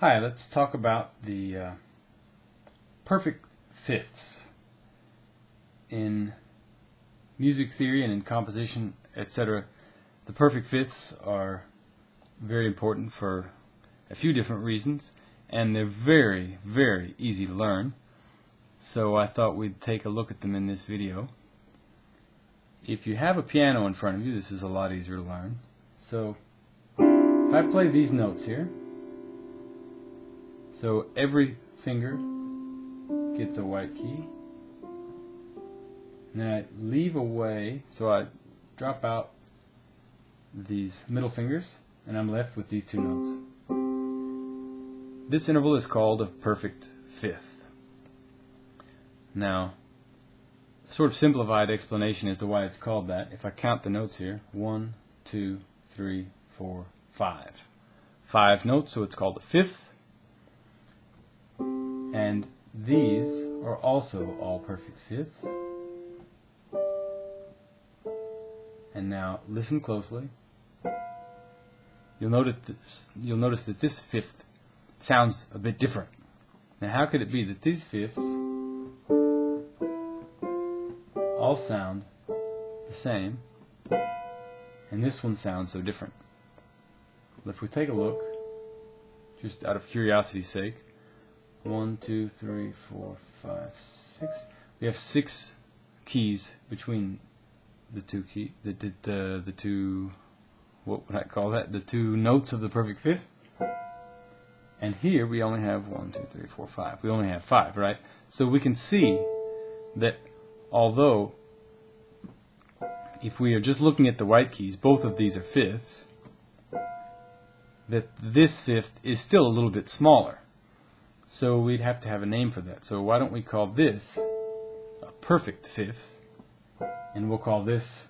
Hi, let's talk about the perfect fifths. In music theory and in composition, etc., the perfect fifths are very important for a few different reasons, and they're very, very easy to learn. So I thought we'd take a look at them in this video. If you have a piano in front of you, this is a lot easier to learn. So if I play these notes here, so every finger gets a white key, and then I leave away, so I drop out these middle fingers, and I'm left with these two notes. This interval is called a perfect fifth. Now, a sort of simplified explanation as to why it's called that. If I count the notes here, 1, 2, 3, 4, 5. 5 notes, so it's called a fifth. And these are also all perfect fifths. And now listen closely. You'll notice that this fifth sounds a bit different. Now, how could it be that these fifths all sound the same and this one sounds so different? Well, if we take a look, just out of curiosity's sake, 1, 2, 3, 4, 5, 6. We have 6 keys between the two the two, what would I call that? The two notes of the perfect fifth. And here we only have 1, 2, 3, 4, 5. We only have 5, right? So we can see that although if we are just looking at the white keys, both of these are fifths, that this fifth is still a little bit smaller. So we'd have to have a name for that. So why don't we call this a perfect fifth, and we'll call this,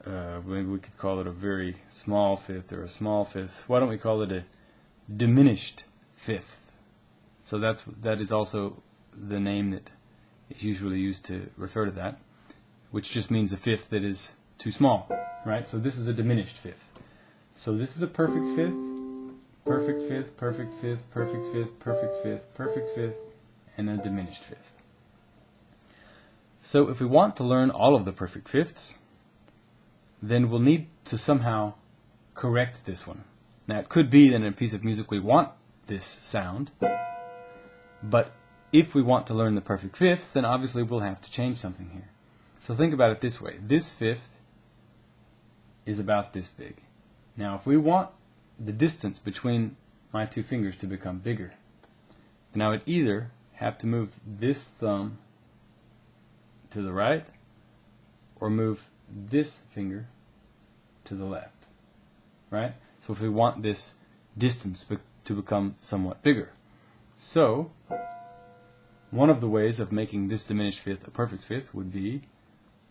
maybe we could call it a very small fifth or a small fifth. Why don't we call it a diminished fifth? So that is also the name that is usually used to refer to that, which just means a fifth that is too small, right? So this is a diminished fifth. So this is a perfect fifth, perfect fifth, perfect fifth, perfect fifth, perfect fifth, perfect fifth, and a diminished fifth. So if we want to learn all of the perfect fifths, then we'll need to somehow correct this one. Now, it could be that in a piece of music we want this sound, but if we want to learn the perfect fifths, then obviously we'll have to change something here. So think about it this way. This fifth is about this big. Now, if we want the distance between my two fingers to become bigger, then I would either have to move this thumb to the right or move this finger to the left, right? So if we want this distance to become somewhat bigger. So one of the ways of making this diminished fifth a perfect fifth would be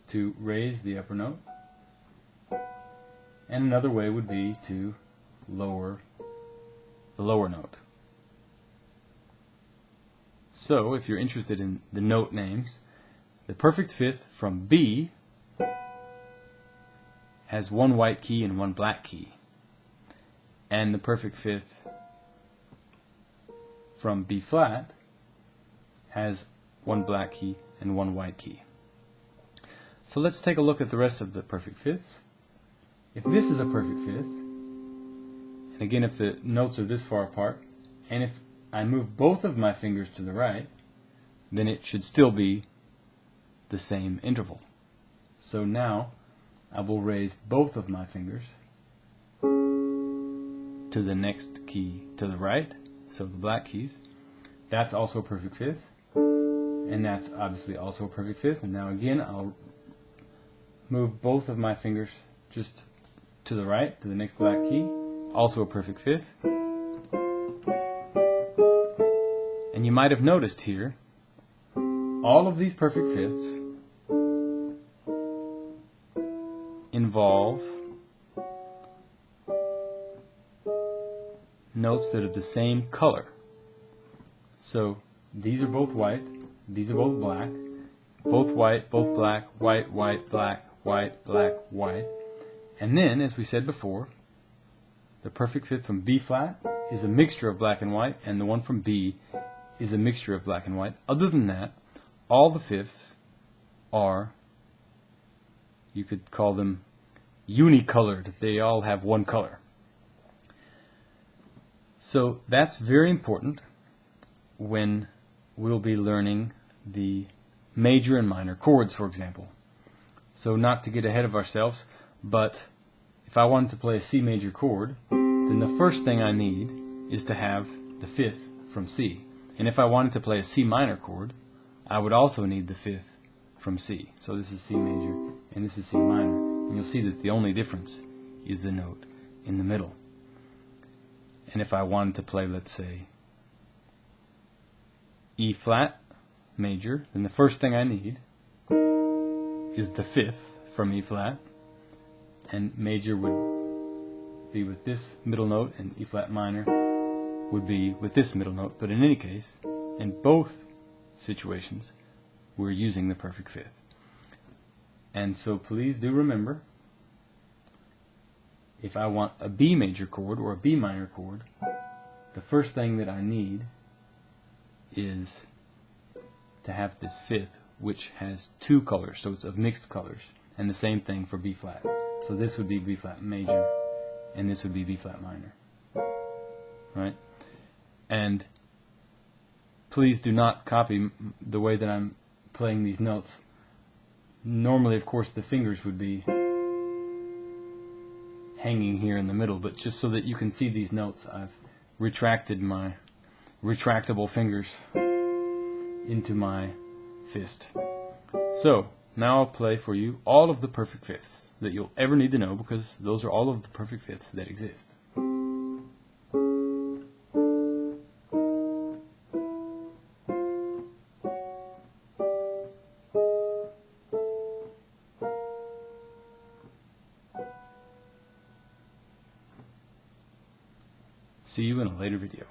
to raise the upper note, and another way would be to lower the lower note. So if you're interested in the note names, the perfect fifth from B has one white key and one black key, and the perfect fifth from B flat has one black key and one white key. So let's take a look at the rest of the perfect fifths. If this is a perfect fifth, and again if the notes are this far apart, and if I move both of my fingers to the right, then it should still be the same interval. So now I will raise both of my fingers to the next key to the right, so the black keys. That's also a perfect fifth, and that's obviously also a perfect fifth. And now again I'll move both of my fingers just to the right, to the next black key, also a perfect fifth. And you might have noticed here, all of these perfect fifths involve notes that are the same color. So these are both white, these are both black, both white, both black, white, white, black, white, black, white. And then, as we said before, the perfect fifth from B flat is a mixture of black and white, and the one from B is a mixture of black and white. Other than that, all the fifths are, you could call them unicolored. They all have one color. So that's very important when we'll be learning the major and minor chords, for example. So not to get ahead of ourselves, but if I wanted to play a C major chord, then the first thing I need is to have the fifth from C. And if I wanted to play a C minor chord, I would also need the fifth from C. So this is C major and this is C minor. And you'll see that the only difference is the note in the middle. And if I wanted to play, let's say, E flat major, then the first thing I need is the fifth from E flat, and major would be with this middle note and E flat minor would be with this middle note. But in any case, in both situations, we're using the perfect fifth. And so please do remember, if I want a B major chord or a B minor chord, the first thing that I need is to have this fifth, which has two colors, so it's of mixed colors. And the same thing for B flat. So this would be B flat major, and this would be B flat minor. Right? And please do not copy the way that I'm playing these notes. Normally, of course, the fingers would be hanging here in the middle, but just so that you can see these notes, I've retracted my retractable fingers into my fist. So now I'll play for you all of the perfect fifths that you'll ever need to know, because those are all of the perfect fifths that exist. See you in a later video.